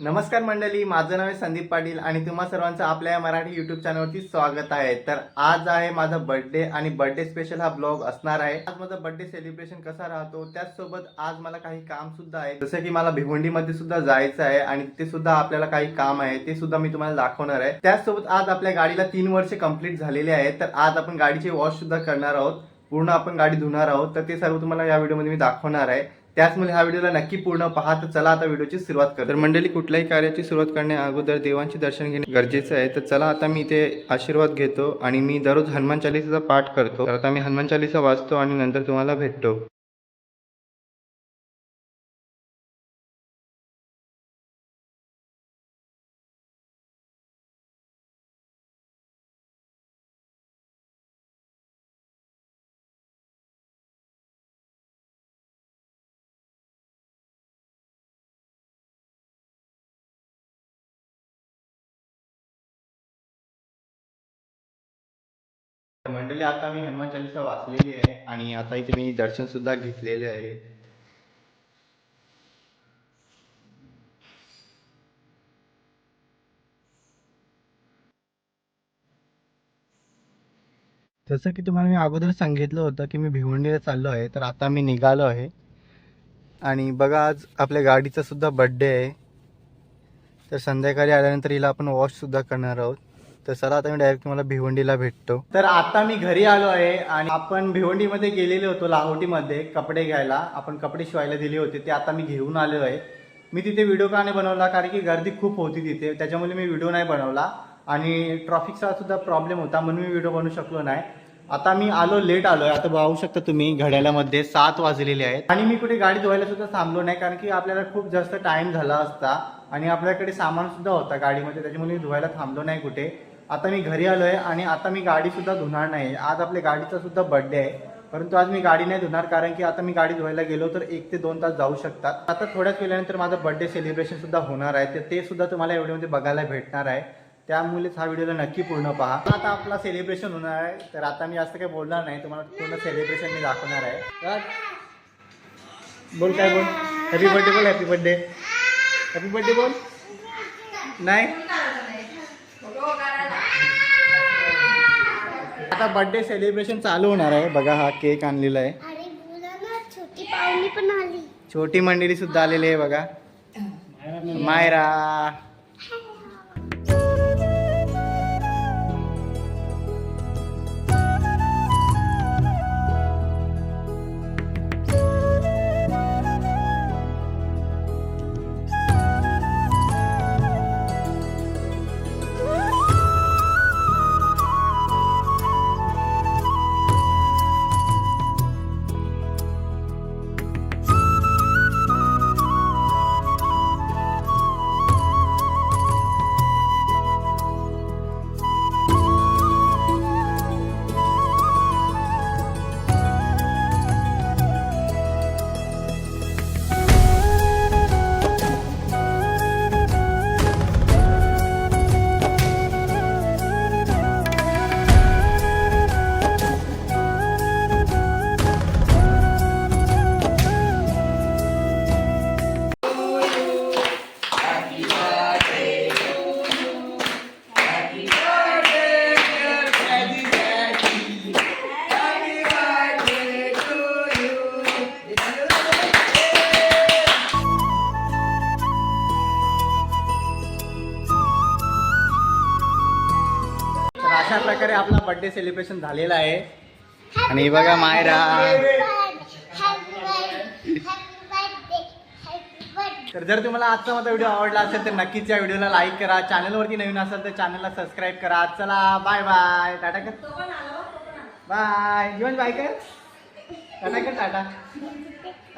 नमस्कार मंडळी, माझं नाव आहे संदीप पाटील आणि तुम्हा सर्वांचं आपल्या या मराठी यूट्यूब चॅनलवरती स्वागत आहे। तर आज आहे माझा बर्थडे आणि बर्थडे स्पेशल हा ब्लॉग असणार आहे। आज माझा बर्थडे सेलिब्रेशन कसा राहतो त्याचसोबत आज मला काही काम सुद्धा आहे, जसं की मला भिवंडीमध्ये सुद्धा जायचं आहे आणि तिथे सुद्धा आपल्याला काही काम आहे, ते सुद्धा मी तुम्हाला दाखवणार आहे। त्याचसोबत आज आपल्या गाडीला 3 वर्ष कंप्लीट झालेले आहेत, तर आज आपण गाडीची वॉश सुद्धा करणार आहोत, पूर्ण आपण गाडी धुणार आहोत। तर ते सर्व तुम्हाला या व्हिडिओमध्ये मी दाखवणार आहे, त्याचमुळे हा व्हिडिओला नक्की पूर्ण पहा। तर चला आता व्हिडिओची सुरुवात करू। तर मंडळी, कुठल्याही कार्याची सुरुवात करण्या अगोदर देवांचे दर्शन घेणे गरजेचे आहे। तर चला आता मी ते आशीर्वाद घेतो आणि मी दररोज हनुमान चालीसाचा पाठ करतो। तर आता मी हनुमान चालीसा वाचतो आणि नंतर तुम्हाला भेटतो। मंडळी, आता मी हनुमान चालीसा वाचलेली आहे आणि आता इथे मी दर्शन सुद्धा घेतलेले आहे। जसं की तुम्हाला मी अगोदर सांगितलं होतं की मी भिवंडीला चाललो आहे, तर आता मी निघालो आहे आणि बघा आज आपल्या गाडीचा सुद्धा बर्थडे आहे। तर संध्याकाळी आल्यानंतर हिला आपण वॉश सुद्धा करणार आहोत। तर चला आता मी डायरेक्ट तुम्हाला भिवंडीला भेटतो। तर आता मी घरी आलो आहे आणि आपण भिवंडीमध्ये गेलेले होतो, लाहोटीमध्ये कपडे घ्यायला, आपण कपडे शिवायला दिले होते, ते आता मी घेऊन आलो आहे। मी तिथे व्हिडिओ का नाही बनवला, कारण की गर्दी खूप होती तिथे, त्याच्यामुळे मी व्हिडिओ नाही बनवला आणि ट्रॅफिकचा सुद्धा प्रॉब्लेम होता, म्हणून मी व्हिडिओ बनवू शकलो नाही। आता मी आलो, लेट आलोय। आता पाहू शकता तुम्ही घड्याळामध्ये 7 वाजलेले आहेत आणि मी कुठे गाडी धुवायला सुद्धा थांबलो नाही, कारण की आपल्याला खूप जास्त टाइम झाला असता आणि आपल्याकडे सामान सुद्धा होता गाडीमध्ये, त्याच्यामुळे मी धुवायला थांबलो नाही कुठे। आता मी घरी आलोय आणि आता मी गाडी सुद्धा धुणार नाही। आज आपल्या गाडीचा सुद्धा बर्थडे आहे, परंतु आज मी गाडी नाही धुणार, कारण की आता मी गाडी धुवायला गेलो तर 1 ते 2 तास जाऊ शकतात। आता थोड्याच वेळानंतर माझं बर्थडे सेलिब्रेशन सुद्धा होणार आहे, तर ते सुद्धा तुम्हाला या व्हिडिओमध्ये बघायला भेटणार आहे, त्यामुळेच हा व्हिडिओला नक्की पूर्ण पहा। आता आपला सेलिब्रेशन होणार आहे, तर आता मी जास्त काही बोलणार नाही, तुम्हाला पूर्ण सेलिब्रेशन मी दाखवणार आहे। बोल, काय बोल, हॅपी बर्थडे बोल, हॅपी बर्थडे, हॅपी बर्थडे बोल। नाही, आता बर्थडे सेलिब्रेशन चालू होणार आहे। बघा, हा केक आणलेला आहे, छोटी पाहुणी पण आली, छोटी मंडळी सुद्धा आलेली आहे। बघा, मायरा, अशा प्रकारे आपला बर्थडे सेलिब्रेशन झालेला आहे। आणि बघा मायरा, तर जर तुम्हाला आजचा माझा व्हिडिओ आवडला असेल तर नक्कीच या व्हिडिओला लाईक करा, चॅनलवरती नवीन असेल तर चॅनलला सबस्क्राईब करा। चला, बाय बाय, टाटा कर, बाय, जीवन बाय कर, टाटा कर, टाटा।